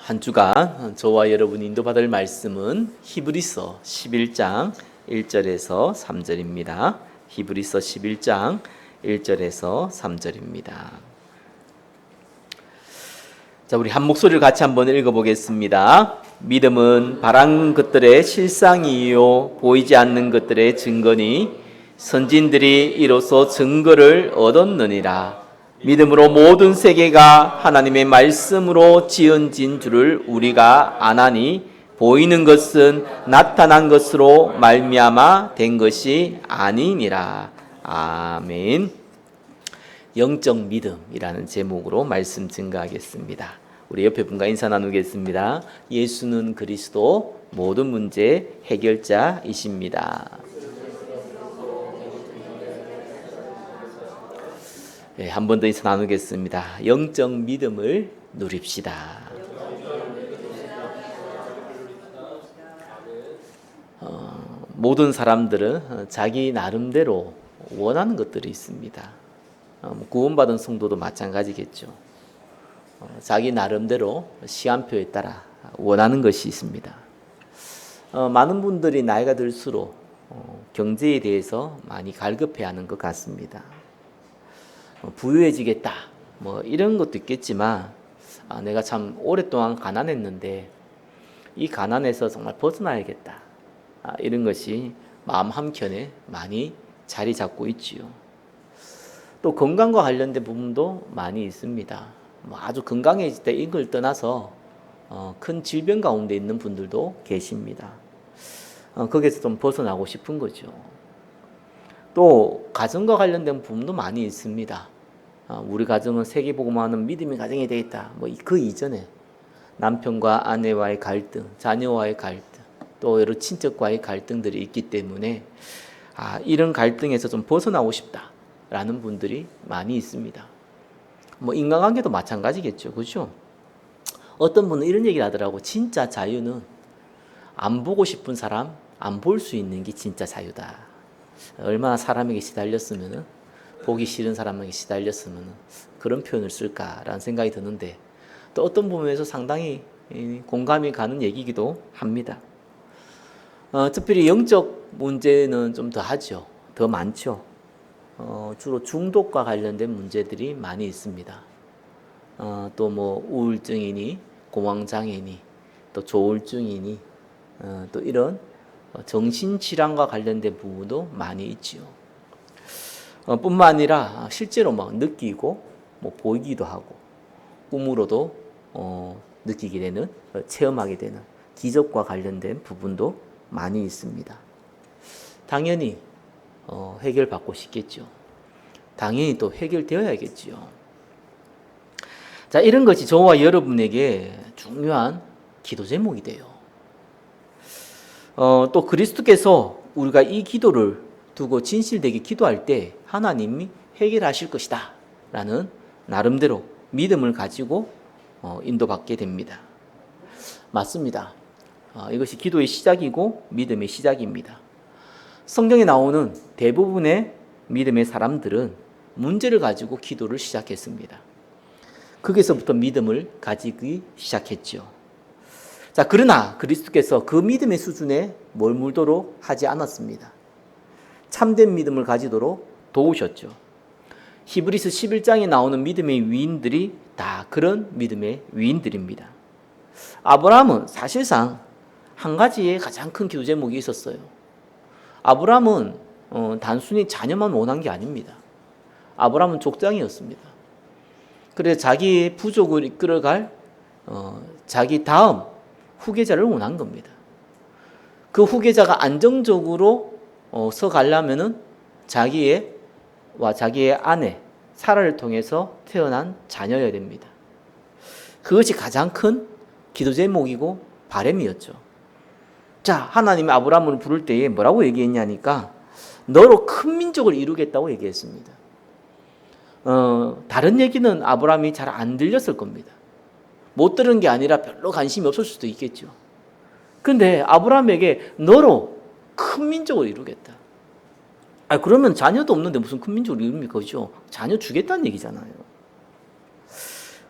한 주간 저와 여러분이 인도받을 말씀은 히브리서 11장 1절에서 3절입니다. 히브리서 11장 1절에서 3절입니다. 자, 우리 한 목소리를 같이 한번 읽어보겠습니다. 믿음은 바라는 것들의 실상이요 보이지 않는 것들의 증거니 선진들이 이로써 증거를 얻었느니라. 믿음으로 모든 세계가 하나님의 말씀으로 지어진 줄을 우리가 아나니 보이는 것은 나타난 것으로 말미암아 된 것이 아니니라. 아멘. 영적 믿음이라는 제목으로 말씀 증거하겠습니다. 우리 옆에 분과 인사 나누겠습니다. 예수는 그리스도 모든 문제 해결자이십니다. 네, 한 번 더 인사 나누겠습니다. 영적 믿음을 누립시다. 모든 사람들은 자기 나름대로 원하는 것들이 있습니다. 구원받은 성도도 마찬가지겠죠. 자기 나름대로 시간표에 따라 원하는 것이 있습니다. 많은 분들이 나이가 들수록 경제에 대해서 많이 갈급해하는 것 같습니다. 부유해지겠다 뭐 이런 것도 있겠지만 내가 참 오랫동안 가난했는데 이 가난에서 정말 벗어나야겠다 이런 것이 마음 한켠에 많이 자리 잡고 있지요. 또 건강과 관련된 부분도 많이 있습니다. 아주 건강해질 때 이걸 떠나서 큰 질병 가운데 있는 분들도 계십니다. 거기에서 좀 벗어나고 싶은 거죠. 또 가정과 관련된 부분도 많이 있습니다. 우리 가정은 세계복음화하는 믿음의 가정이 되겠다. 뭐 그 이전에 남편과 아내와의 갈등, 자녀와의 갈등, 또 여러 친척과의 갈등들이 있기 때문에 이런 갈등에서 좀 벗어나고 싶다라는 분들이 많이 있습니다. 뭐 인간관계도 마찬가지겠죠, 그렇죠? 어떤 분은 이런 얘기를 하더라고. 진짜 자유는 안 보고 싶은 사람 안 볼 수 있는 게 진짜 자유다. 얼마나 사람에게 시달렸으면 보기 싫은 사람에게 시달렸으면 그런 표현을 쓸까라는 생각이 드는데 또 어떤 부분에서 상당히 공감이 가는 얘기이기도 합니다. 특별히 영적 문제는 좀 더 하죠. 더 많죠. 주로 중독과 관련된 문제들이 많이 있습니다. 또 뭐 우울증이니 공황장애니 또 조울증이니 또 이런 정신질환과 관련된 부분도 많이 있지요. 뿐만 아니라 실제로 막 느끼고 뭐 보이기도 하고 꿈으로도 느끼게 되는 체험하게 되는 기적과 관련된 부분도 많이 있습니다. 당연히 해결받고 싶겠죠. 당연히 또 해결되어야겠지요. 자, 이런 것이 저와 여러분에게 중요한 기도 제목이 돼요. 또 그리스도께서 우리가 이 기도를 두고 진실되게 기도할 때 하나님이 해결하실 것이다 라는 나름대로 믿음을 가지고 인도받게 됩니다. 맞습니다. 이것이 기도의 시작이고 믿음의 시작입니다. 성경에 나오는 대부분의 믿음의 사람들은 문제를 가지고 기도를 시작했습니다. 거기서부터 믿음을 가지기 시작했죠. 자, 그러나 그리스도께서 그 믿음의 수준에 머물도록 하지 않았습니다. 참된 믿음을 가지도록 도우셨죠. 히브리서 11장에 나오는 믿음의 위인들이 다 그런 믿음의 위인들입니다. 아브라함은 사실상 한 가지의 가장 큰 기도 제목이 있었어요. 아브라함은 단순히 자녀만 원한 게 아닙니다. 아브라함은 족장이었습니다. 그래서 자기의 부족을 이끌어갈 자기 다음 후계자를 원한 겁니다. 그 후계자가 안정적으로 서가려면은 자기의 아내 사라를 통해서 태어난 자녀여야 됩니다. 그것이 가장 큰 기도 제목이고 바람이었죠. 자, 하나님이 아브라함을 부를 때에 뭐라고 얘기했냐니까 너로 큰 민족을 이루겠다고 얘기했습니다. 다른 얘기는 아브라함이 잘 안 들렸을 겁니다. 못 들은 게 아니라 별로 관심이 없을 수도 있겠죠. 근데 아브라함에게 너로 큰 민족을 이루겠다. 그러면 자녀도 없는데 무슨 큰 민족을 이룹니까? 그죠? 자녀 주겠다는 얘기잖아요.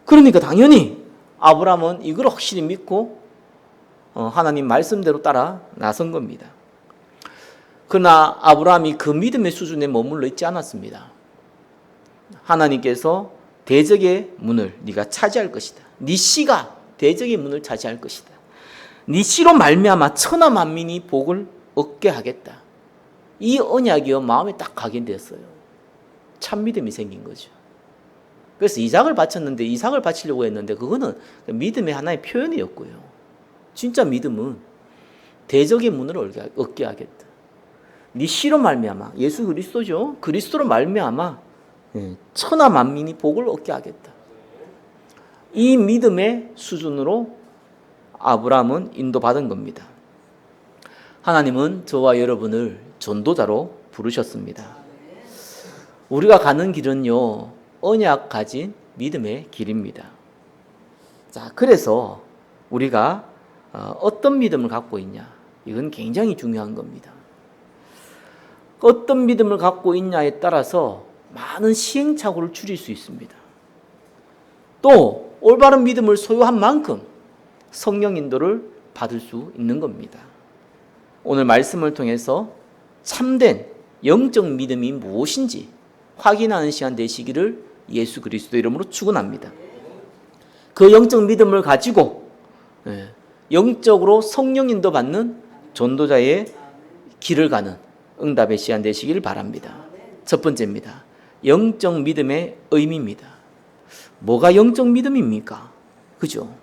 그러니까 당연히 아브라함은 이걸 확실히 믿고 하나님 말씀대로 따라 나선 겁니다. 그러나 아브라함이 그 믿음의 수준에 머물러 있지 않았습니다. 하나님께서 대적의 문을 네가 차지할 것이다. 네 씨가 대적의 문을 차지할 것이다. 네 씨로 말미암아 천하 만민이 복을 얻게 하겠다. 이 언약이요 마음에 딱 각인되었어요. 참 믿음이 생긴 거죠. 그래서 이삭을 바쳤는데 이삭을 바치려고 했는데 그거는 믿음의 하나의 표현이었고요. 진짜 믿음은 대적의 문을 얻게 하겠다. 네 씨로 말미암아 예수 그리스도죠. 그리스도로 말미암아 천하 만민이 복을 얻게 하겠다. 이 믿음의 수준으로 아브라함은 인도받은 겁니다. 하나님은 저와 여러분을 전도자로 부르셨습니다. 우리가 가는 길은요 언약 가진 믿음의 길입니다. 자, 그래서 우리가 어떤 믿음을 갖고 있냐 이건 굉장히 중요한 겁니다. 어떤 믿음을 갖고 있냐에 따라서 많은 시행착오를 줄일 수 있습니다. 또 올바른 믿음을 소유한 만큼 성령 인도를 받을 수 있는 겁니다. 오늘 말씀을 통해서 참된 영적 믿음이 무엇인지 확인하는 시간 되시기를 예수 그리스도 이름으로 축원합니다. 그 영적 믿음을 가지고 영적으로 성령 인도 받는 전도자의 길을 가는 응답의 시간 되시기를 바랍니다. 첫 번째입니다. 영적 믿음의 의미입니다. 뭐가 영적 믿음입니까? 그죠?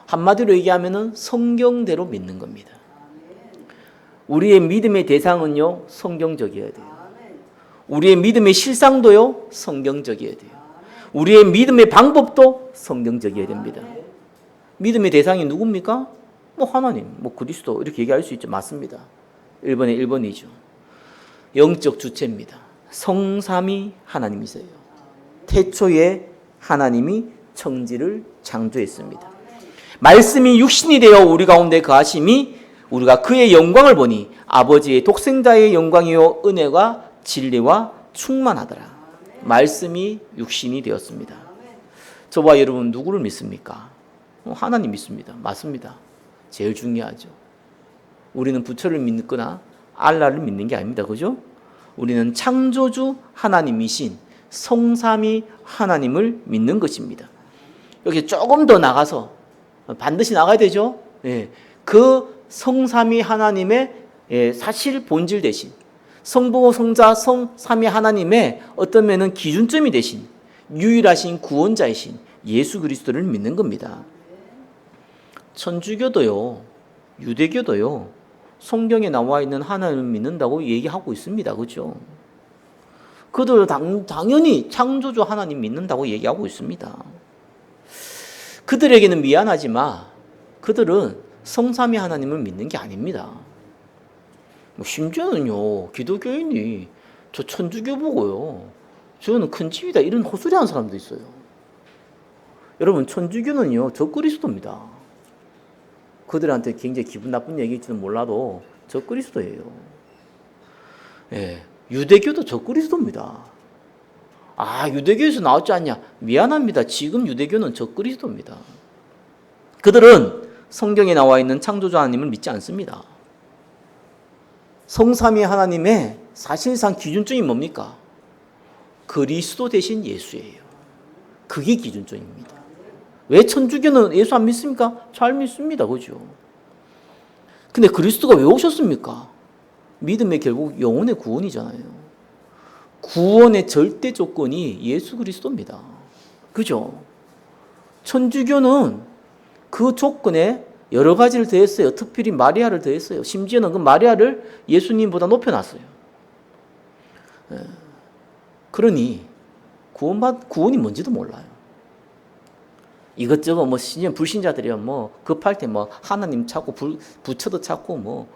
한마디로 얘기하면 성경대로 믿는 겁니다. 우리의 믿음의 대상은요 성경적이어야 돼요. 우리의 믿음의 실상도요 성경적이어야 돼요. 우리의 믿음의 방법도 성경적이어야 됩니다. 믿음의 대상이 누굽니까? 하나님, 그리스도 이렇게 얘기할 수 있죠. 맞습니다. 1번에 1번이죠. 영적 주체입니다. 성삼위 하나님이세요. 태초에 하나님이 천지를 창조했습니다. 말씀이 육신이 되어 우리 가운데 거하심이 우리가 그의 영광을 보니 아버지의 독생자의 영광이요 은혜가 진리와 충만하더라. 말씀이 육신이 되었습니다. 저와 여러분 누구를 믿습니까? 하나님 믿습니다. 맞습니다. 제일 중요하죠. 우리는 부처를 믿거나 알라를 믿는 게 아닙니다. 그죠? 우리는 창조주 하나님이신 성삼위 하나님을 믿는 것입니다. 여기 조금 더 나가서 반드시 나가야 되죠. 그 성삼위 하나님의 사실 본질 대신 성부, 성자, 성삼위 하나님의 어떤 면은 기준점이 되신 유일하신 구원자이신 예수 그리스도를 믿는 겁니다. 천주교도요, 유대교도요, 성경에 나와 있는 하나님을 믿는다고 얘기하고 있습니다. 그렇죠? 그들 당연히 창조주 하나님 믿는다고 얘기하고 있습니다. 그들에게는 미안하지만 그들은 성삼위 하나님을 믿는 게 아닙니다. 심지어는요 기독교인이 저 천주교 보고요 저는 큰 집이다 이런 헛소리 하는 사람도 있어요. 여러분 천주교는요 적그리스도입니다. 그들한테 굉장히 기분 나쁜 얘기일지는 몰라도 적그리스도예요. 유대교도 적그리스도입니다. 유대교에서 나왔지 않냐? 미안합니다. 지금 유대교는 적그리스도입니다. 그들은 성경에 나와 있는 창조주 하나님을 믿지 않습니다. 성삼위 하나님의 사실상 기준점이 뭡니까? 그리스도 대신 예수예요. 그게 기준점입니다. 왜 천주교는 예수 안 믿습니까? 잘 믿습니다. 그죠? 근데 그리스도가 왜 오셨습니까? 믿음의 결국 영혼의 구원이잖아요. 구원의 절대 조건이 예수 그리스도입니다. 그죠? 천주교는 그 조건에 여러 가지를 더했어요. 특별히 마리아를 더했어요. 심지어는 그 마리아를 예수님보다 높여놨어요. 그러니 구원이 뭔지도 몰라요. 이것저것 불신자들이 급할 때 하나님 찾고 부처도 찾고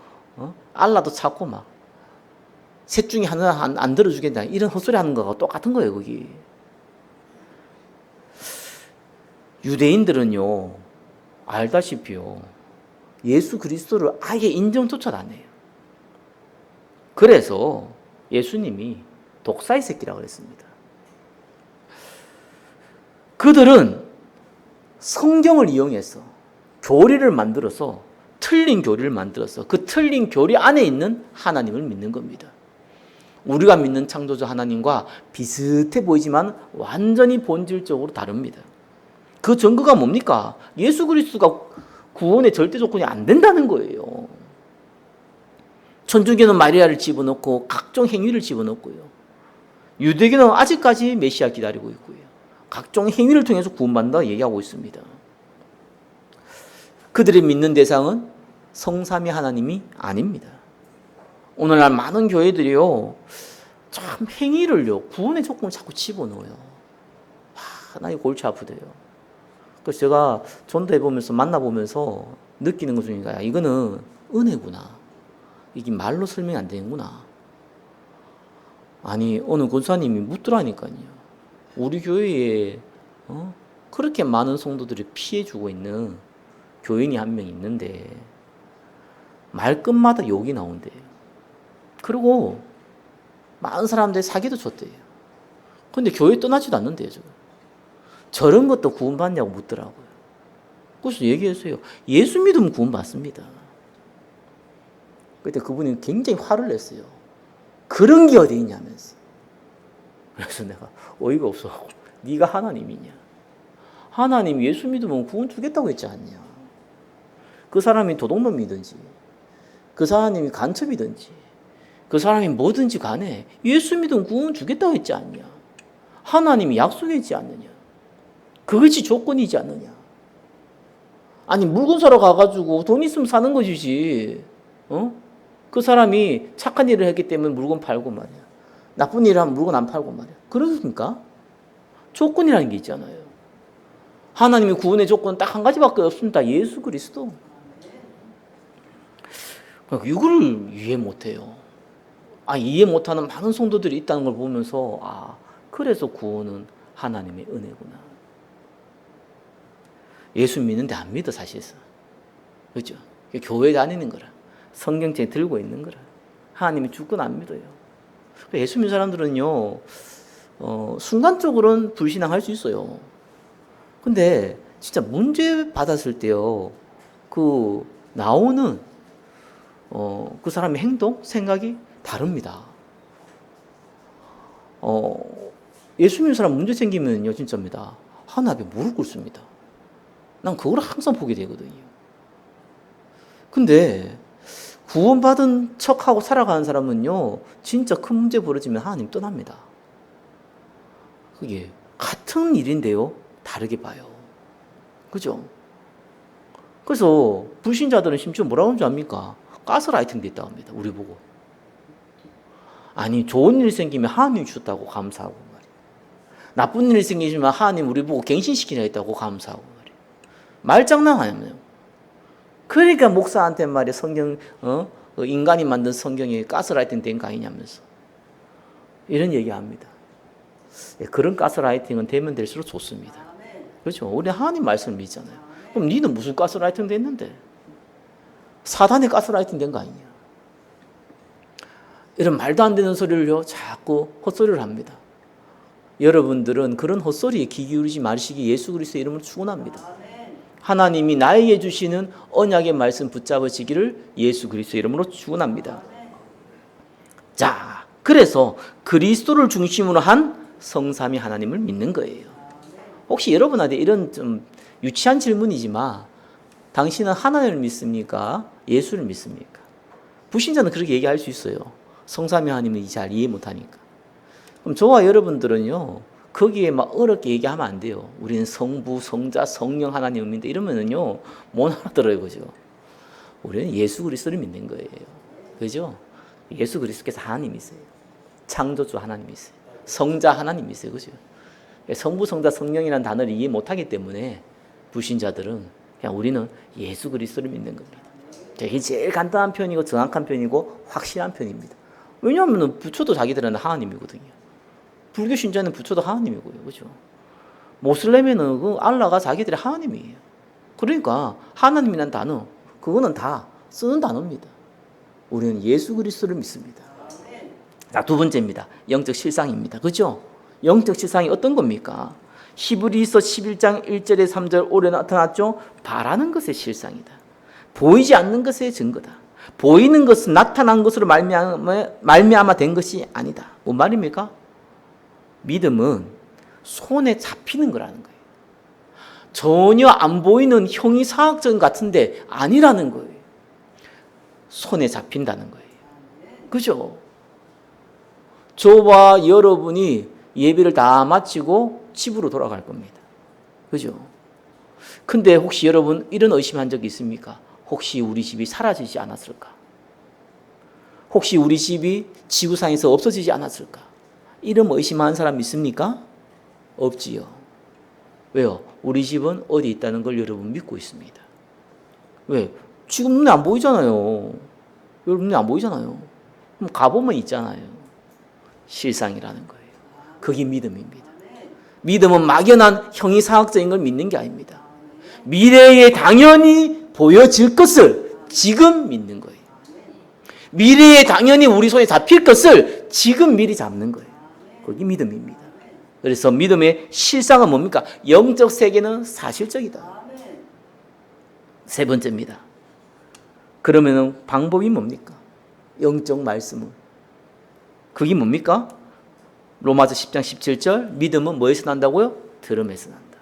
알라도 찾고 셋 중에 하나 안 들어주겠다 이런 헛소리 하는 거하고 똑같은 거예요. 거기 유대인들은요 알다시피요 예수 그리스도를 아예 인정조차 안 해요. 그래서 예수님이 독사의 새끼라고 그랬습니다. 그들은 성경을 이용해서 교리를 만들어서 틀린 교리를 만들어서 그 틀린 교리 안에 있는 하나님을 믿는 겁니다. 우리가 믿는 창조주 하나님과 비슷해 보이지만 완전히 본질적으로 다릅니다. 그 증거가 뭡니까? 예수 그리스도가 구원의 절대 조건이 안 된다는 거예요. 천주교는 마리아를 집어넣고 각종 행위를 집어넣고요. 유대교는 아직까지 메시아 기다리고 있고요. 각종 행위를 통해서 구원받는다 얘기하고 있습니다. 그들이 믿는 대상은 성삼위 하나님이 아닙니다. 오늘날 많은 교회들이요, 참 행위를요, 구원의 조건을 자꾸 집어넣어요. 하나님 골치 아프대요. 그래서 제가 전도해보면서 만나보면서 느끼는 것 중에 이거는 은혜구나. 이게 말로 설명이 안 되는구나. 아니 어느 권사님이 묻더라니까요. 우리 교회에 그렇게 많은 성도들이 피해주고 있는 교인이 한 명 있는데 말끝마다 욕이 나온대요. 그리고 많은 사람들이 사기도 줬대요. 근데 교회 떠나지도 않는데요. 저런 것도 구원받냐고 묻더라고요. 그래서 얘기했어요. 예수 믿으면 구원받습니다. 그때 그분이 굉장히 화를 냈어요. 그런 게 어디 있냐면서. 그래서 내가 어이가 없어. 네가 하나님이냐? 하나님 예수 믿으면 구원 주겠다고 했지 않냐? 그 사람이 도둑놈이든지 그 사람이 간첩이든지 그 사람이 뭐든지 간에 예수 믿으면 구원 주겠다고 했지 않냐? 하나님이 약속했지 않느냐? 그것이 조건이지 않느냐? 아니 물건 사러 가가지고 돈 있으면 사는 것이지. 그 사람이 착한 일을 했기 때문에 물건 팔고 말이야. 나쁜 일을 하면 물건 안 팔고 말이야. 그렇습니까? 조건이라는 게 있잖아요. 하나님의 구원의 조건은 딱 한 가지밖에 없습니다. 예수 그리스도. 이걸 이해 못해요. 이해 못하는 많은 성도들이 있다는 걸 보면서 그래서 구원은 하나님의 은혜구나. 예수 믿는데 안 믿어 사실상. 그렇죠? 교회 다니는 거라. 성경책 들고 있는 거라. 하나님이 주권 안 믿어요. 예수 믿는 사람들은요, 순간적으로는 불신앙할 수 있어요. 근데 진짜 문제 받았을 때요, 나오는 그 사람의 행동, 생각이 다릅니다. 예수 믿는 사람 문제 생기면요, 진짜입니다. 하나님께 무릎 꿇습니다. 난 그걸 항상 보게 되거든요. 근데 구원받은 척하고 살아가는 사람은요, 진짜 큰 문제 벌어지면 하나님 떠납니다. 그게 같은 일인데요, 다르게 봐요. 그죠? 그래서 불신자들은 심지어 뭐라고 하는 줄 압니까? 가스라이팅 됐다고 합니다. 우리 보고. 아니 좋은 일이 생기면 하나님이 주셨다고 감사하고 말이에요. 나쁜 일이 생기지만 하나님 우리 보고 갱신시키려 했다고 감사하고 말이에요. 말장난 아니에요. 그러니까 목사한테 말이에요. 성경 인간이 만든 성경에 가스라이팅 된 거 아니냐면서 이런 얘기합니다. 그런 가스라이팅은 되면 될수록 좋습니다. 그렇죠? 우리 하나님 말씀을 믿잖아요. 그럼 니는 무슨 가스라이팅 됐는데? 사단의 가스라이팅 된 거 아니냐? 이런 말도 안 되는 소리를요, 자꾸 헛소리를 합니다. 여러분들은 그런 헛소리에 귀 기울이지 마시기 예수 그리스도의 이름으로 축원합니다. 하나님이 나에게 주시는 언약의 말씀 붙잡으시기를 예수 그리스도의 이름으로 축원합니다. 자, 그래서 그리스도를 중심으로 한 성삼위 하나님을 믿는 거예요. 혹시 여러분한테 이런 좀 유치한 질문이지만 당신은 하나님을 믿습니까? 예수를 믿습니까? 불신자는 그렇게 얘기할 수 있어요. 성삼위 하나님은 잘 이해 못하니까. 그럼 저와 여러분들은요, 거기에 막 어렵게 얘기하면 안 돼요. 우리는 성부, 성자, 성령 하나님을 믿는다 이러면은요, 못 알아들어요, 그죠? 우리는 예수 그리스도를 믿는 거예요. 그죠? 예수 그리스도께서 하나님이세요. 창조주 하나님이세요. 성자 하나님이세요. 그죠? 성부, 성자, 성령이라는 단어를 이해 못하기 때문에 불신자들은 그냥 우리는 예수 그리스도를 믿는 겁니다. 이게 제일 간단한 편이고 정확한 편이고 확실한 편입니다. 왜냐하면 부처도 자기들은 하나님이거든요. 불교 신자는 부처도 하나님이고요. 그죠? 모슬렘에는 그 알라가 자기들의 하나님이에요. 그러니까 하나님이라는 단어, 그거는 다 쓰는 단어입니다. 우리는 예수 그리스도를 믿습니다. 자, 두 번째입니다. 영적 실상입니다. 그죠? 영적 실상이 어떤 겁니까? 히브리서 11장 1절에 3절 오래 나타났죠. 바라는 것의 실상이다. 보이지 않는 것의 증거다. 보이는 것은 나타난 것으로 말미암아 된 것이 아니다. 뭔 말입니까? 믿음은 손에 잡히는 거라는 거예요. 전혀 안 보이는 형이상학적 같은데 아니라는 거예요. 손에 잡힌다는 거예요. 그죠? 저와 여러분이 예배를 다 마치고 집으로 돌아갈 겁니다. 그죠? 근데 혹시 여러분 이런 의심한 적 있습니까? 혹시 우리 집이 사라지지 않았을까? 혹시 우리 집이 지구상에서 없어지지 않았을까? 이런 의심하는 사람 있습니까? 없지요. 왜요? 우리 집은 어디 있다는 걸 여러분 믿고 있습니다. 왜? 지금 눈에 안 보이잖아요. 여러분 눈에 안 보이잖아요. 그럼 가보면 있잖아요. 실상이라는 거예요. 그게 믿음입니다. 믿음은 막연한 형이상학적인 걸 믿는 게 아닙니다. 미래에 당연히 보여질 것을 지금 믿는 거예요. 미래에 당연히 우리 손에 잡힐 것을 지금 미리 잡는 거예요. 그게 믿음입니다. 그래서 믿음의 실상은 뭡니까? 영적 세계는 사실적이다. 세 번째입니다. 그러면 방법이 뭡니까? 영적 말씀은. 그게 뭡니까? 로마서 10장 17절 믿음은 뭐에서 난다고요? 들음에서 난다.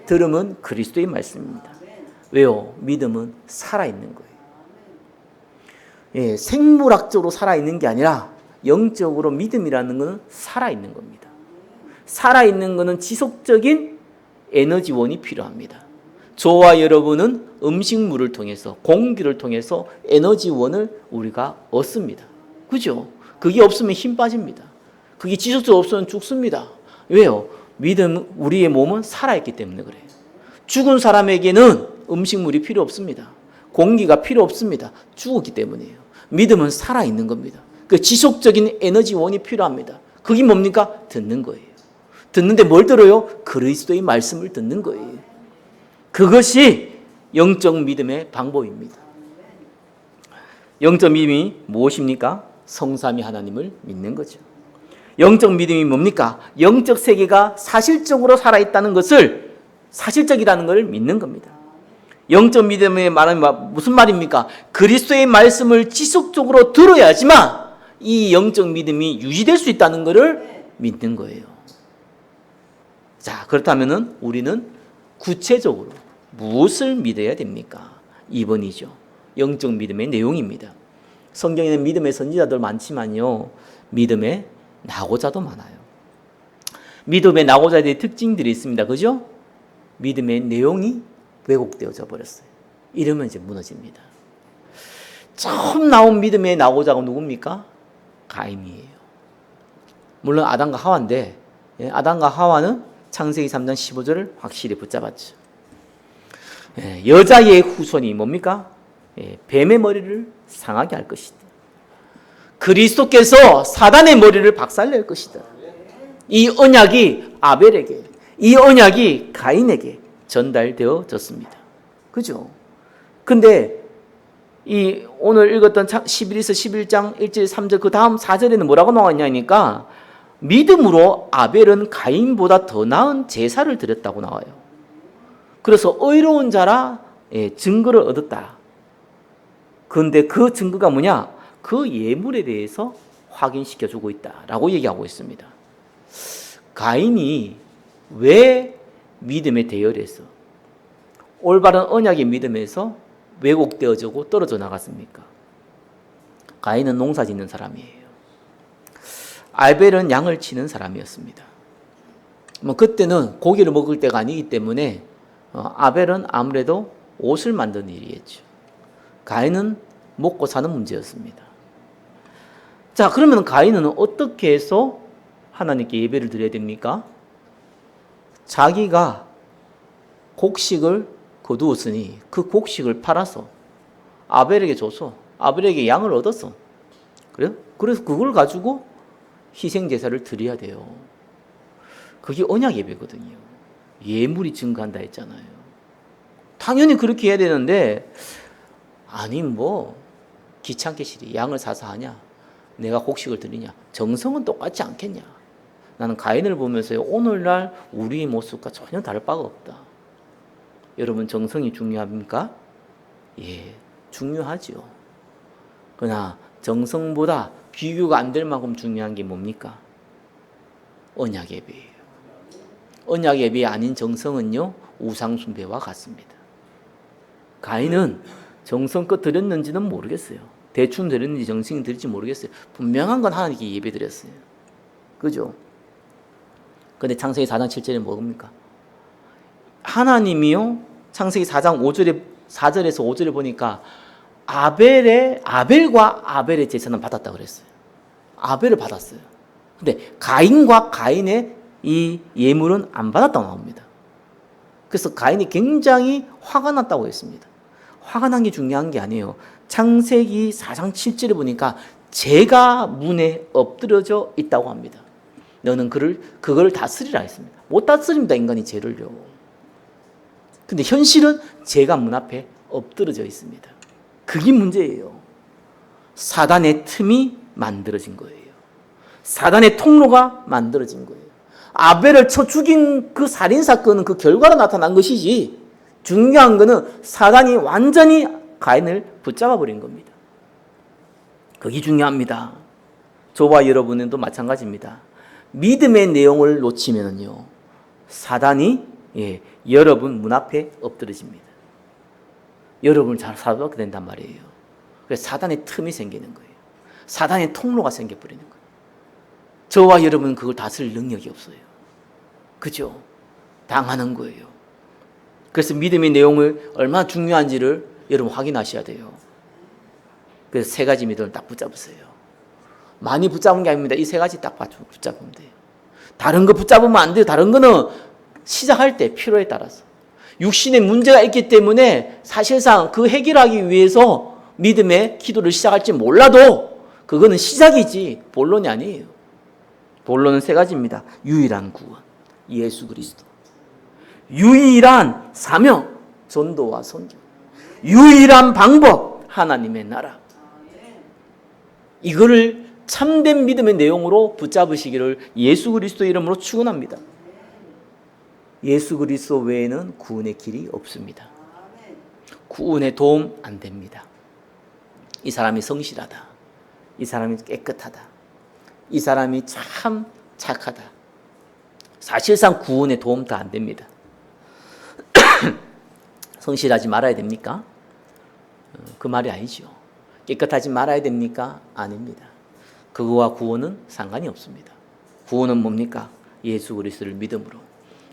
들음은 그리스도의 말씀입니다. 왜요? 믿음은 살아있는 거예요. 예, 생물학적으로 살아있는 게 아니라 영적으로 믿음이라는 것은 살아있는 겁니다. 살아있는 것은 지속적인 에너지원이 필요합니다. 저와 여러분은 음식물을 통해서 공기를 통해서 에너지원을 우리가 얻습니다. 그죠? 그게 없으면 힘 빠집니다. 그게 지속적으로 없으면 죽습니다. 왜요? 믿음, 우리의 몸은 살아있기 때문에 그래요. 죽은 사람에게는 음식물이 필요 없습니다. 공기가 필요 없습니다. 죽었기 때문이에요. 믿음은 살아있는 겁니다. 그 지속적인 에너지원이 필요합니다. 그게 뭡니까? 듣는 거예요. 듣는데 뭘 들어요? 그리스도의 말씀을 듣는 거예요. 그것이 영적 믿음의 방법입니다. 영적 믿음이 무엇입니까? 성삼위 하나님을 믿는 거죠. 영적 믿음이 뭡니까? 영적 세계가 사실적으로 살아있다는 것을, 사실적이라는 것을 믿는 겁니다. 영적 믿음의 말은 무슨 말입니까? 그리스도의 말씀을 지속적으로 들어야지만 이 영적 믿음이 유지될 수 있다는 것을 믿는 거예요. 자, 그렇다면 우리는 구체적으로 무엇을 믿어야 됩니까? 2번이죠. 영적 믿음의 내용입니다. 성경에는 믿음의 선지자들 많지만요, 믿음의 낙오자도 많아요. 믿음의 낙오자들의 특징들이 있습니다. 그죠? 믿음의 내용이 왜곡되어져 버렸어요. 이러면 이제 무너집니다. 처음 나온 믿음의 낙오자가 누굽니까? 가인이에요. 물론 아담과 하와인데, 아담과 하와는 창세기 3장 15절을 확실히 붙잡았죠. 여자의 후손이 뭡니까? 뱀의 머리를 상하게 할 것이다. 그리스도께서 사단의 머리를 박살낼 것이다. 이 언약이 아벨에게, 이 언약이 가인에게 전달되어졌습니다. 그죠? 근데 이 오늘 읽었던 11에서 11장 1절 3절 그 다음 4절에는 뭐라고 나왔냐니까 믿음으로 아벨은 가인보다 더 나은 제사를 드렸다고 나와요. 그래서 의로운 자라 증거를 얻었다. 그런데 그 증거가 뭐냐? 그 예물에 대해서 확인시켜주고 있다라고 얘기하고 있습니다. 가인이 왜 믿음의 대열에서, 올바른 언약의 믿음에서 왜곡되어지고 떨어져 나갔습니까? 가인은 농사 짓는 사람이에요. 아벨은 양을 치는 사람이었습니다. 그때는 고기를 먹을 때가 아니기 때문에 아벨은 아무래도 옷을 만드는 일이 했죠. 가인은 먹고 사는 문제였습니다. 자, 그러면 가인은 어떻게 해서 하나님께 예배를 드려야 됩니까? 자기가 곡식을 거두었으니 그 곡식을 팔아서 아벨에게 줘서 아벨에게 양을 얻었어. 그래요? 그래서 그걸 가지고 희생제사를 드려야 돼요. 그게 언약 예배거든요. 예물이 증가한다 했잖아요. 당연히 그렇게 해야 되는데, 아니 귀찮게 양을 사서 하냐? 내가 곡식을 드리냐? 정성은 똑같지 않겠냐? 나는 가인을 보면서 오늘날 우리의 모습과 전혀 다를 바가 없다. 여러분, 정성이 중요합니까? 예, 중요하지요. 그러나 정성보다 비교가 안 될 만큼 중요한 게 뭡니까? 언약 예배예요. 언약 예배 아닌 정성은요, 우상 숭배와 같습니다. 가인은 정성껏 드렸는지는 모르겠어요. 대충 드렸는지 정성이 드릴지 모르겠어요. 분명한 건 하나님께 예배 드렸어요. 그죠? 근데 창세기 4장 7절에 뭡니까? 하나님이요, 창세기 4장 5절에 4절에서 5절에 보니까 아벨과 아벨의 제사는 받았다 그랬어요. 아벨을 받았어요. 근데 가인과 가인의 이 예물은 안 받았다고 나옵니다. 그래서 가인이 굉장히 화가 났다고 했습니다. 화가 난 게 중요한 게 아니에요. 창세기 4장 7절에 보니까 죄가 문에 엎드려져 있다고 합니다. 너는 그걸 다스리라 했습니다. 못 다스립니다, 인간이 죄를요. 근데 현실은 죄가 문 앞에 엎드려져 있습니다. 그게 문제예요. 사단의 틈이 만들어진 거예요. 사단의 통로가 만들어진 거예요. 아벨을 쳐 죽인 그 살인사건은 그 결과로 나타난 것이지, 중요한 것은 사단이 완전히 가인을 붙잡아 버린 겁니다. 그게 중요합니다. 저와 여러분도 마찬가지입니다. 믿음의 내용을 놓치면요, 사단이 여러분 문 앞에 엎드려집니다. 여러분을 잘 살아보게 된단 말이에요. 그래서 사단의 틈이 생기는 거예요. 사단의 통로가 생겨버리는 거예요. 저와 여러분은 그걸 다스릴 능력이 없어요. 그죠? 당하는 거예요. 그래서 믿음의 내용을 얼마나 중요한지를 여러분 확인하셔야 돼요. 그래서 세 가지 믿음을 딱 붙잡으세요. 많이 붙잡은 게 아닙니다. 이 세 가지 딱 붙잡으면 돼요. 다른 거 붙잡으면 안 돼요. 다른 거는 시작할 때 필요에 따라서. 육신에 문제가 있기 때문에 사실상 그 해결하기 위해서 믿음의 기도를 시작할지 몰라도 그거는 시작이지 본론이 아니에요. 본론은 세 가지입니다. 유일한 구원, 예수 그리스도. 유일한 사명, 전도와 선교. 유일한 방법, 하나님의 나라. 이거를 참된 믿음의 내용으로 붙잡으시기를 예수 그리스도 이름으로 축원합니다. 예수 그리스도 외에는 구원의 길이 없습니다. 구원의 도움 안 됩니다. 이 사람이 성실하다. 이 사람이 깨끗하다. 이 사람이 참 착하다. 사실상 구원의 도움도 안 됩니다. 성실하지 말아야 됩니까? 그 말이 아니죠. 깨끗하지 말아야 됩니까? 아닙니다. 그거와 구원은 상관이 없습니다. 구원은 뭡니까? 예수 그리스도를 믿음으로.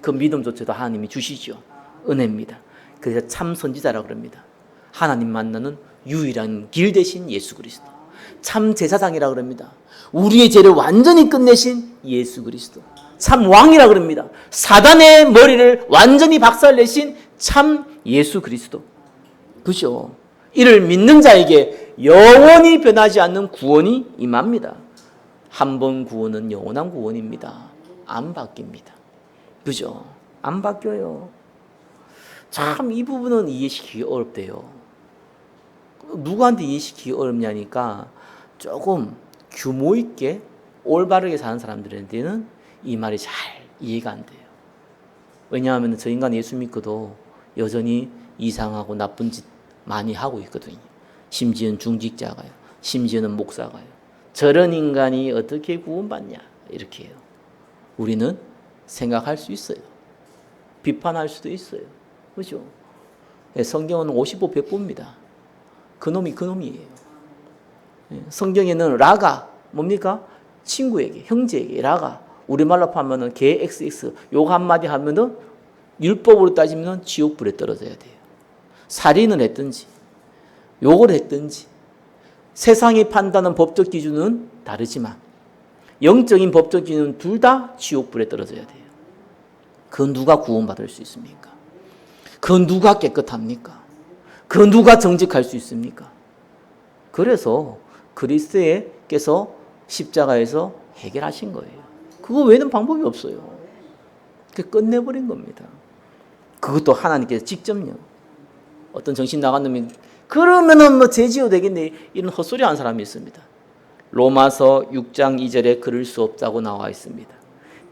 그 믿음조차도 하나님이 주시죠. 은혜입니다. 그래서 참 선지자라고 그럽니다. 하나님 만나는 유일한 길 대신 예수 그리스도. 참 제사장이라고 그럽니다. 우리의 죄를 완전히 끝내신 예수 그리스도. 참 왕이라고 그럽니다. 사단의 머리를 완전히 박살내신 참 예수 그리스도. 그죠? 이를 믿는 자에게 영원히 변하지 않는 구원이 임합니다. 한 번 구원은 영원한 구원입니다. 안 바뀝니다. 그죠? 안 바뀌어요. 참 이 부분은 이해시키기 어렵대요. 누구한테 이해시키기 어렵냐니까 조금 규모 있게 올바르게 사는 사람들한테는 이 말이 잘 이해가 안 돼요. 왜냐하면 저 인간 예수 믿고도 여전히 이상하고 나쁜 짓 많이 하고 있거든요. 심지어는 중직자가요. 심지어는 목사가요. 저런 인간이 어떻게 구원받냐 이렇게 해요. 우리는 생각할 수 있어요. 비판할 수도 있어요. 그렇죠? 성경은 55, 100부입니다. 그놈이 그놈이에요. 성경에는 라가 뭡니까? 친구에게, 형제에게 라가. 우리말로 하면은 개 XX 요거 한마디 하면은 율법으로 따지면 지옥불에 떨어져야 돼요. 살인을 했든지 욕을 했든지 세상이 판단하는 법적 기준은 다르지만 영적인 법적 기준은 둘 다 지옥불에 떨어져야 돼요. 그 누가 구원받을 수 있습니까? 그 누가 깨끗합니까? 그 누가 정직할 수 있습니까? 그래서 그리스도께서 십자가에서 해결하신 거예요. 그거 외에는 방법이 없어요. 그게 끝내버린 겁니다. 그것도 하나님께서 직접요. 어떤 정신 나간 놈이 그러면은 뭐 죄지어 되겠네 이런 헛소리 하는 사람이 있습니다. 로마서 6장 2절에 그럴 수 없다고 나와 있습니다.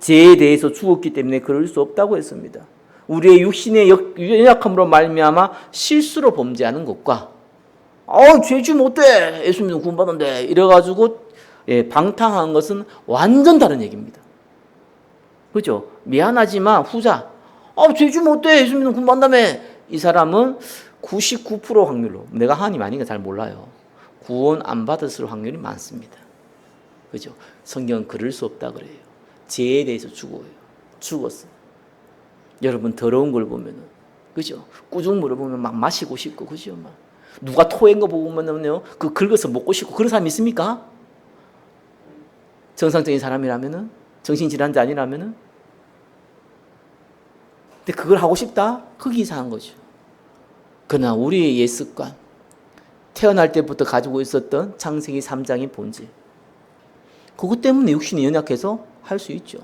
죄에 대해서 죽었기 때문에 그럴 수 없다고 했습니다. 우리의 육신의 연약함으로 말미암아 실수로 범죄하는 것과 죄 지으면 어때? 예수 믿으면 구원받는데 이래가지고 방탕한 것은 완전 다른 얘기입니다. 그죠? 미안하지만 후자 죄 지으면 어때? 예수 믿으면 구원받는다며. 이 사람은 99% 확률로, 내가 하나님 아니니까 잘 몰라요, 구원 안 받았을 확률이 많습니다. 그죠? 성경은 그럴 수 없다 그래요. 죄에 대해서 죽었어. 여러분 더러운 걸 보면은, 그죠? 꾸중물을 보면 막 마시고 싶고, 그죠? 막 누가 토한 거 보면은요, 그 긁어서 먹고 싶고, 그런 사람 있습니까? 정상적인 사람이라면은, 정신질환자 아니라면은. 근데 그걸 하고 싶다? 그게 이상한 거죠. 그러나 우리의 옛 습관, 태어날 때부터 가지고 있었던 창세기 3장의 본질, 그것 때문에 육신이 연약해서 할 수 있죠.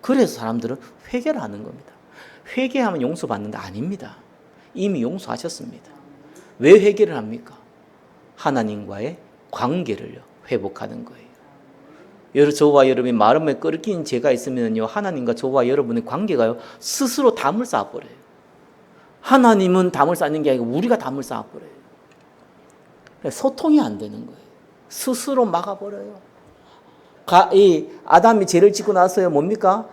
그래서 사람들은 회개를 하는 겁니다. 회개하면 용서받는다? 아닙니다. 이미 용서하셨습니다. 왜 회개를 합니까? 하나님과의 관계를 회복하는 거예요. 저와 여러분이 마음에 끓긴 죄가 있으면요, 하나님과 저와 여러분의 관계가요, 스스로 담을 쌓아버려요. 하나님은 담을 쌓는 게 아니고 우리가 담을 쌓아버려요. 소통이 안 되는 거예요. 스스로 막아버려요. 이 아담이 죄를 짓고 나서요, 뭡니까?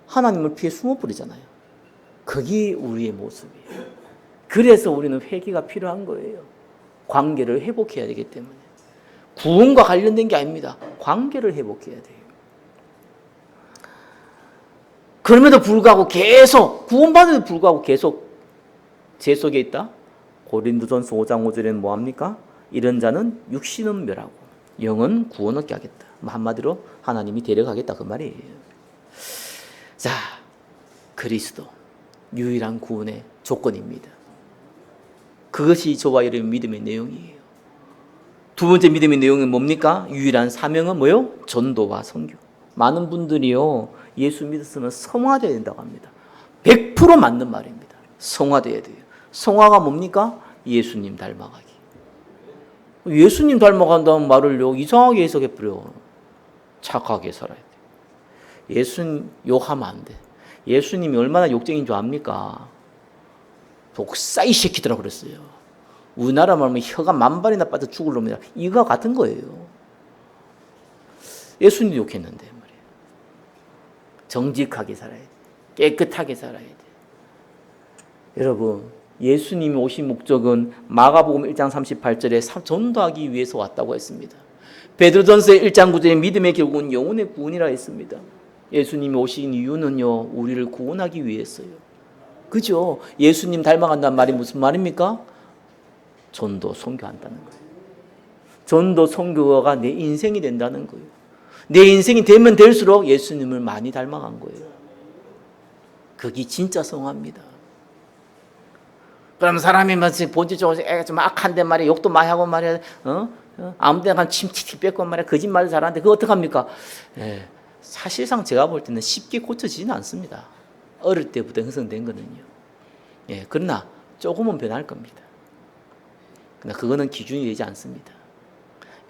하나님을 피해 숨어버리잖아요. 그게 우리의 모습이에요. 그래서 우리는 회개가 필요한 거예요. 관계를 회복해야 되기 때문에. 구원과 관련된 게 아닙니다. 관계를 회복해야 돼요. 그럼에도 불구하고 계속, 구원받음에도 불구하고 계속 죄 속에 있다? 고린도전서 5장 5절에는 뭐합니까? 이런 자는 육신은 멸하고 영은 구원 얻게 하겠다. 한마디로 하나님이 데려가겠다, 그 말이에요. 자, 그리스도 유일한 구원의 조건입니다. 그것이 저와 여러분의 믿음의 내용이에요. 두 번째 믿음의 내용은 뭡니까? 유일한 사명은 뭐요? 전도와 선교. 많은 분들이요, 예수 믿었으면 성화되어야 된다고 합니다. 100% 맞는 말입니다. 성화되어야 돼요. 성화가 뭡니까? 예수님 닮아가기. 예수님 닮아간다는 말을요, 이상하게 해석해버려. 착하게 살아야 돼. 예수님 욕하면 안 돼. 예수님이 얼마나 욕쟁이인 줄 압니까? 독사이 새끼들아 그랬어요. 우리나라 말하면 혀가 만발이나 빠져 죽을 놈이다. 이거 같은 거예요. 예수님 욕했는데 말이에요. 정직하게 살아야 돼. 깨끗하게 살아야 돼. 여러분, 예수님이 오신 목적은 마가복음 1장 38절에 전도하기 위해서 왔다고 했습니다. 베드로전서 1장 9절에 믿음의 결국은 영혼의 구원이라 했습니다. 예수님이 오신 이유는요, 우리를 구원하기 위해서요. 그죠? 예수님 닮아간다는 말이 무슨 말입니까? 전도, 선교한다는 거예요. 전도, 선교가 내 인생이 된다는 거예요. 내 인생이 되면 될수록 예수님을 많이 닮아간 거예요. 그게 진짜 성화입니다. 그럼 사람이 본질적으로 애가 좀 악한데 말이야, 욕도 많이 하고 말이야, 아무 데나 침 틱틱 뺏고 말이야, 거짓말을 잘하는데 그거 어떡합니까? 사실상 제가 볼 때는 쉽게 고쳐지지는 않습니다. 어릴 때부터 형성된 거는요. 그러나 조금은 변할 겁니다. 그러나 그거는 기준이 되지 않습니다.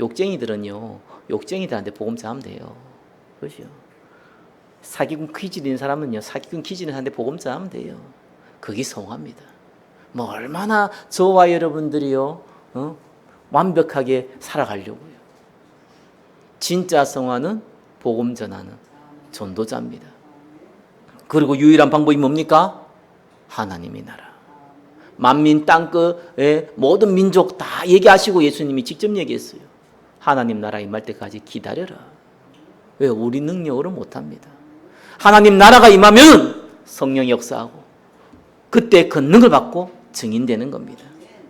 욕쟁이들은요, 욕쟁이들한테 복음 전하면 돼요. 그렇죠? 사기꾼 퀴즈인 사람은요, 사기꾼 퀴즈인한테 복음 전하면 돼요. 그게 성화입니다. 뭐 얼마나 저와 여러분들이요, 완벽하게 살아가려고요. 진짜 성화는 복음 전하는 전도자입니다. 그리고 유일한 방법이 뭡니까? 하나님의 나라. 만민 땅끝의 모든 민족 다 얘기하시고 예수님이 직접 얘기했어요. 하나님 나라 임할 때까지 기다려라. 왜? 우리 능력으로 못합니다. 하나님 나라가 임하면 성령이 역사하고 그때 권능을 받고 증인되는 겁니다.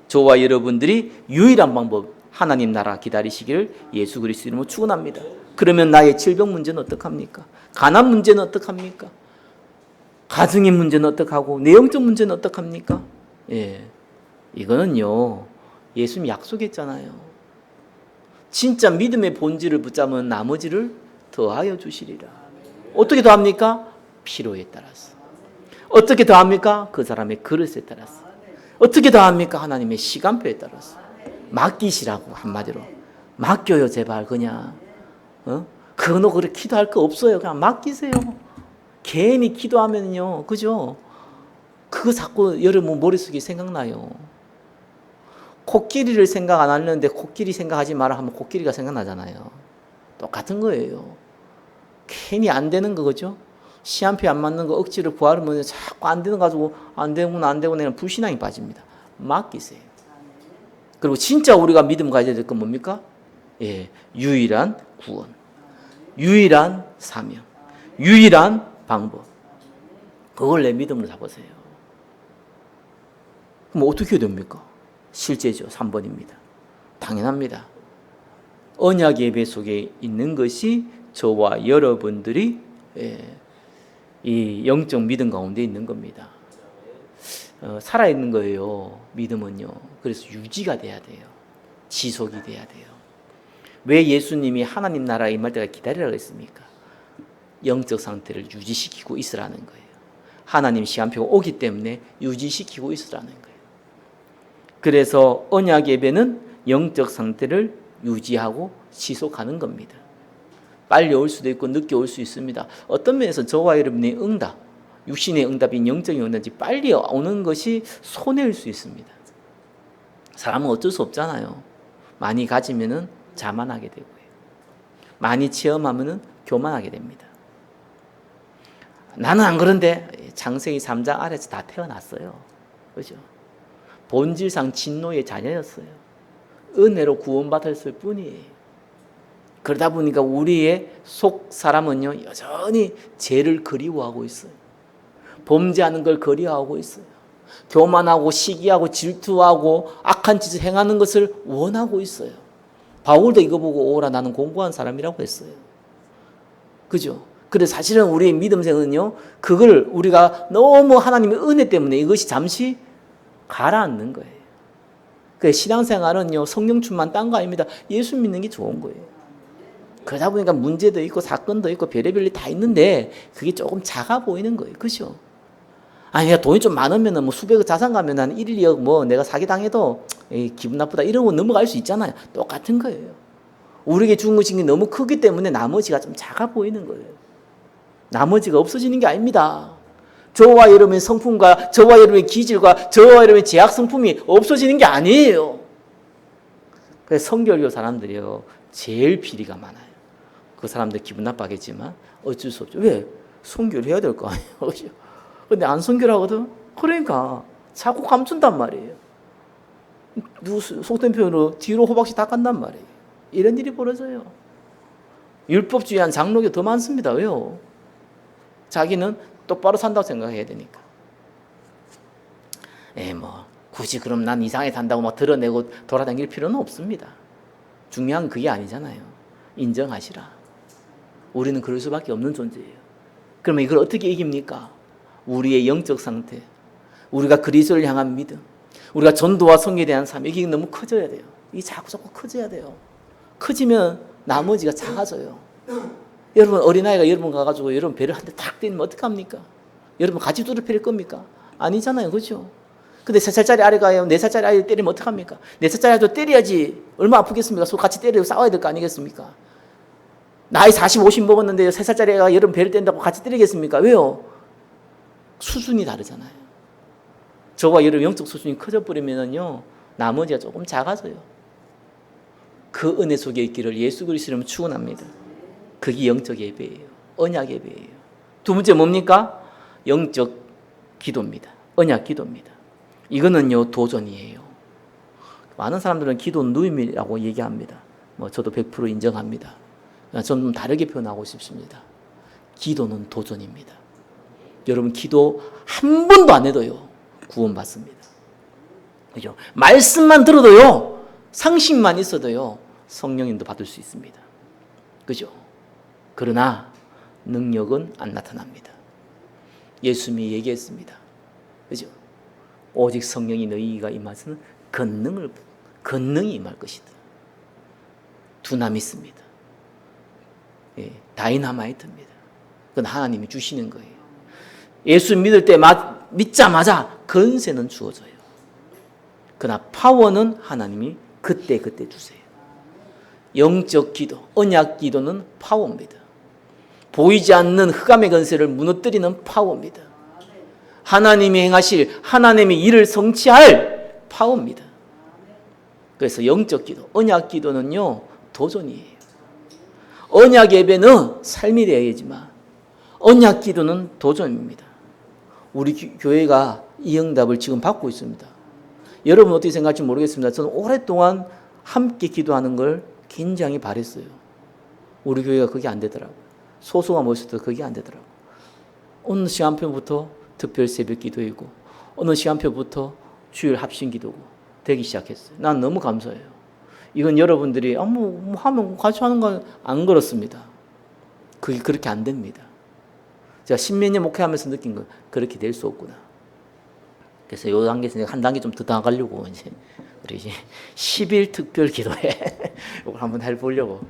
저와 여러분들이 유일한 방법, 하나님 나라 기다리시기를 예수 그리스도 이름으로 축원합니다. 그러면 나의 질병 문제는 어떡합니까? 가난 문제는 어떡합니까? 가정의 문제는 어떡하고 내용적 문제는 어떡합니까? 이거는요, 예수님 약속했잖아요. 진짜 믿음의 본질을 붙잡으면 나머지를 더하여 주시리라. 어떻게 더합니까? 필요에 따라서. 어떻게 더합니까? 그 사람의 그릇에 따라서. 어떻게 더합니까? 하나님의 시간표에 따라서. 맡기시라고, 한마디로. 맡겨요, 제발, 그냥. 그거 그렇게 기도할 거 없어요. 그냥 맡기세요. 괜히 기도하면요, 그죠? 그거 자꾸 여러분 머릿속에 생각나요. 코끼리를 생각 안 하려는데 코끼리 생각하지 마라 하면 코끼리가 생각나잖아요. 똑같은 거예요. 괜히 안 되는 거죠. 시한표 안 맞는 거 억지로 구하려면 자꾸 안 되는 거 가지고 안 되구나 불신앙이 빠집니다. 맡기세요. 그리고 진짜 우리가 믿음 가져야 될 건 뭡니까? 예, 유일한 구원, 유일한 사명, 유일한 방법. 그걸 내 믿음으로 잡으세요. 그럼 어떻게 됩니까? 실제죠. 3번입니다. 당연합니다. 언약 예배 속에 있는 것이 저와 여러분들이 이 영적 믿음 가운데 있는 겁니다. 살아있는 거예요. 믿음은요. 그래서 유지가 돼야 돼요. 지속이 돼야 돼요. 왜 예수님이 하나님 나라에 임할 때가 기다리라고 했습니까? 영적 상태를 유지시키고 있으라는 거예요. 하나님 시간표가 오기 때문에 유지시키고 있으라는 거예요. 그래서 언약 예배는 영적 상태를 유지하고 지속하는 겁니다. 빨리 올 수도 있고 늦게 올 수 있습니다. 어떤 면에서 저와 여러분의 응답, 육신의 응답인 영적인 응답이 빨리 오는 것이 손해일 수 있습니다. 사람은 어쩔 수 없잖아요. 많이 가지면은 자만하게 되고요. 많이 체험하면은 교만하게 됩니다. 나는 안 그런데 창세기 3장 아래서 다 태어났어요. 그죠? 본질상 진노의 자녀였어요. 은혜로 구원받았을 뿐이에요. 그러다 보니까 우리의 속 사람은요, 여전히 죄를 그리워하고 있어요. 범죄하는 걸 그리워하고 있어요. 교만하고 시기하고 질투하고 악한 짓을 행하는 것을 원하고 있어요. 바울도 이거 보고 오라 나는 공고한 사람이라고 했어요. 그죠? 그래서 사실은 우리의 믿음생은요, 그걸 우리가 너무 하나님의 은혜 때문에 이것이 잠시 가라앉는 거예요. 그 신앙생활은요, 성령 충만 딴 거 아닙니다. 예수 믿는 게 좋은 거예요. 그러다 보니까 문제도 있고 사건도 있고 별의별 일 다 있는데 그게 조금 작아 보이는 거예요. 그죠? 아니, 내가 돈이 좀 많으면 뭐 수백억 자산 가면 한 1, 2억 뭐 내가 사기당해도 기분 나쁘다 이러고 넘어갈 수 있잖아요. 똑같은 거예요. 우리에게 주는 것이 너무 크기 때문에 나머지가 좀 작아 보이는 거예요. 나머지가 없어지는 게 아닙니다. 저와 여러분의 성품과 저와 여러분의 기질과 저와 여러분의 제약 성품이 없어지는 게 아니에요. 그래서 성결교 사람들이요, 제일 비리가 많아요. 그 사람들 기분 나빠하겠지만 어쩔 수 없죠. 왜? 성결해야 될 거 아니에요. 그렇죠? 근데 안 성결하거든? 그러니까 자꾸 감춘단 말이에요. 속된 표현으로 뒤로 호박씨 다 깐단 말이에요. 이런 일이 벌어져요. 율법주의한 장로교 더 많습니다. 왜요? 자기는 똑바로 산다고 생각해야 되니까. 굳이 그럼 난 이상하게 산다고 막 드러내고 돌아다닐 필요는 없습니다. 중요한 그게 아니잖아요. 인정하시라. 우리는 그럴 수밖에 없는 존재예요. 그러면 이걸 어떻게 이깁니까? 우리의 영적 상태, 우리가 그리스도를 향한 믿음, 우리가 전도와 성에 대한 삶, 이게 너무 커져야 돼요. 이게 자꾸 커져야 돼요. 커지면 나머지가 작아져요. 여러분 어린아이가 여러분 가가지고 여러분 배를 한 대 탁 때리면 어떡합니까? 여러분 같이 두루 패릴 겁니까? 아니잖아요. 그렇죠? 근데 3살짜리 아이가 4살짜리 아이를 때리면 어떡합니까? 4살짜리 아이도 때려야지 얼마나 아프겠습니까? 서로 같이 때리고 싸워야 될 거 아니겠습니까? 나이 40, 50 먹었는데 3살짜리 애가 여러분 배를 뗀다고 같이 때리겠습니까? 왜요? 수준이 다르잖아요. 저와 여러분 영적 수준이 커져버리면요, 나머지가 조금 작아져요. 그 은혜 속에 있기를 예수 그리스도로 축원합니다. 그게 영적 예배예요. 언약 예배예요. 두 번째 뭡니까? 영적 기도입니다. 언약 기도입니다. 이거는요, 도전이에요. 많은 사람들은 기도 누임이라고 얘기합니다. 저도 100% 인정합니다. 저는 좀 다르게 표현하고 싶습니다. 기도는 도전입니다. 여러분 기도 한 번도 안 해도요, 구원받습니다. 그죠? 말씀만 들어도요, 상식만 있어도요, 성령님도 받을 수 있습니다. 그죠? 그러나 능력은 안 나타납니다. 예수님이 얘기했습니다. 그죠? 오직 성령이 너희가 임하시는 권능이 임할 것이다. 두나미스입니다. 다이나마이트입니다. 그건 하나님이 주시는 거예요. 예수 믿을 때 믿자마자 권세는 주어져요. 그러나 파워는 하나님이 그때 주세요. 영적 기도, 언약 기도는 파워입니다. 보이지 않는 흑암의 권세를 무너뜨리는 파워입니다. 하나님이 행하실 하나님의 일을 성취할 파워입니다. 그래서 영적 기도, 언약 기도는요 도전이에요. 언약 예배는 삶이 되어야지만 언약 기도는 도전입니다. 우리 교회가 이 응답을 지금 받고 있습니다. 여러분 어떻게 생각할지 모르겠습니다. 저는 오랫동안 함께 기도하는 걸 굉장히 바랬어요. 우리 교회가 그게 안 되더라고요. 소수가 모였어도 그게 안 되더라고요. 어느 시간표부터 특별 새벽 기도이고 어느 시간표부터 주일 합심 기도고 되기 시작했어요. 난 너무 감사해요. 이건 여러분들이 하면 같이 하는 건 안 그렇습니다. 그게 그렇게 안 됩니다. 제가 십몇 년 목회하면서 느낀 건 그렇게 될 수 없구나. 그래서 요 단계에서 한 단계 좀 더 나가려고 이제 우리 이제 10일 특별 기도회 이걸 한번 해보려고.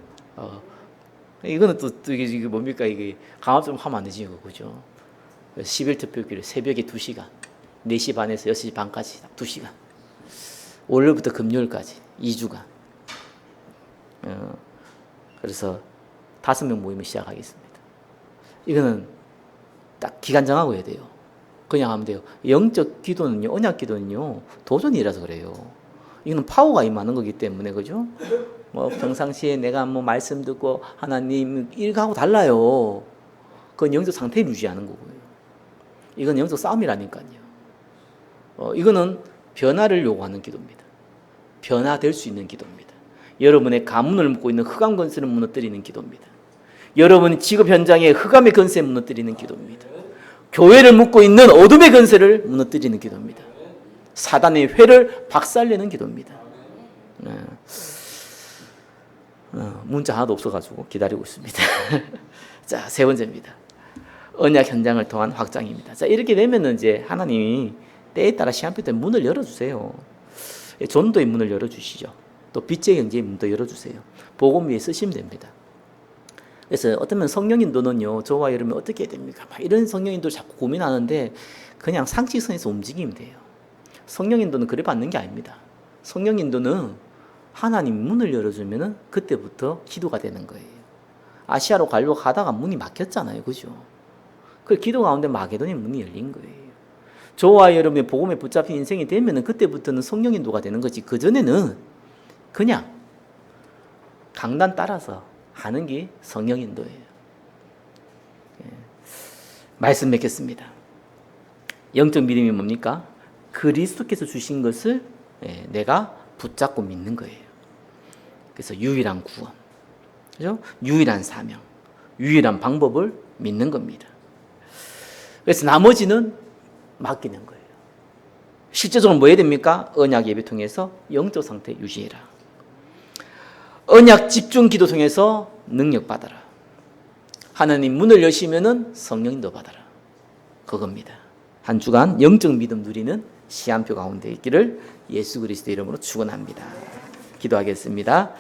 이거는 또 이게 뭡니까 이게 강압 좀 하면 안 되지 이거 그죠? 10일 특별 기도 새벽에 2시간, 4시 반에서 6시 반까지 2시간. 월요일부터 금요일까지 2주간. 그래서 5명 모임을 시작하겠습니다. 이거는 딱 기간 정하고 해야 돼요. 그냥 하면 돼요. 영적 기도는요, 언약 기도는요, 도전이라서 그래요. 이거는 파워가 임하는 거기 때문에, 그죠? 뭐, 평상시에 내가 뭐 말씀 듣고 하나님 일하고 달라요. 그건 영적 상태를 유지하는 거고요. 이건 영적 싸움이라니까요. 이거는 변화를 요구하는 기도입니다. 변화될 수 있는 기도입니다. 여러분의 가문을 묶고 있는 흑암 권세를 무너뜨리는 기도입니다. 여러분의 직업 현장에 흑암의 권세를 무너뜨리는 기도입니다. 교회를 묶고 있는 어둠의 권세를 무너뜨리는 기도입니다. 사단의 회를 박살내는 기도입니다. 문자 하나도 없어가지고 기다리고 있습니다. 자, 세 번째입니다. 언약 현장을 통한 확장입니다. 자, 이렇게 되면 이제 하나님이 때에 따라 시간표 때 문을 열어주세요. 전도의 문을 열어주시죠. 또 빛의 경제의 문도 열어주세요. 복음 위에 쓰시면 됩니다. 그래서 어쩌면 성령인도는요, 저와 여러분이 어떻게 해야 됩니까? 막 이런 성령인도를 자꾸 고민하는데 그냥 상식선에서 움직이면 돼요. 성령인도는 그래 받는 게 아닙니다. 성령인도는 하나님 문을 열어주면은 그때부터 기도가 되는 거예요. 아시아로 가려고 하다가 문이 막혔잖아요. 그죠? 그 기도 가운데 마게도니아 문이 열린 거예요. 저와 여러분의 복음에 붙잡힌 인생이 되면은 그때부터는 성령인도가 되는 거지. 그전에는 그냥 강단 따라서 하는 게 성령인도예요. 말씀 맺겠습니다. 영적 믿음이 뭡니까? 그리스도께서 주신 것을 내가 붙잡고 믿는 거예요. 그래서 유일한 구원, 그죠? 유일한 사명, 유일한 방법을 믿는 겁니다. 그래서 나머지는 맡기는 거예요. 실제적으로 뭐 해야 됩니까? 언약 예배 통해서 영적 상태 유지해라. 언약 집중 기도 통해서 능력 받아라. 하나님 문을 여시면은 성령인도 받아라. 그겁니다. 한 주간 영적 믿음 누리는 시한표 가운데 있기를 예수 그리스도 이름으로 축원합니다. 기도하겠습니다.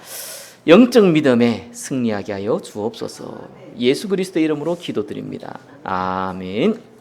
영적 믿음에 승리하게 하여 주옵소서. 예수 그리스도 이름으로 기도드립니다. 아멘.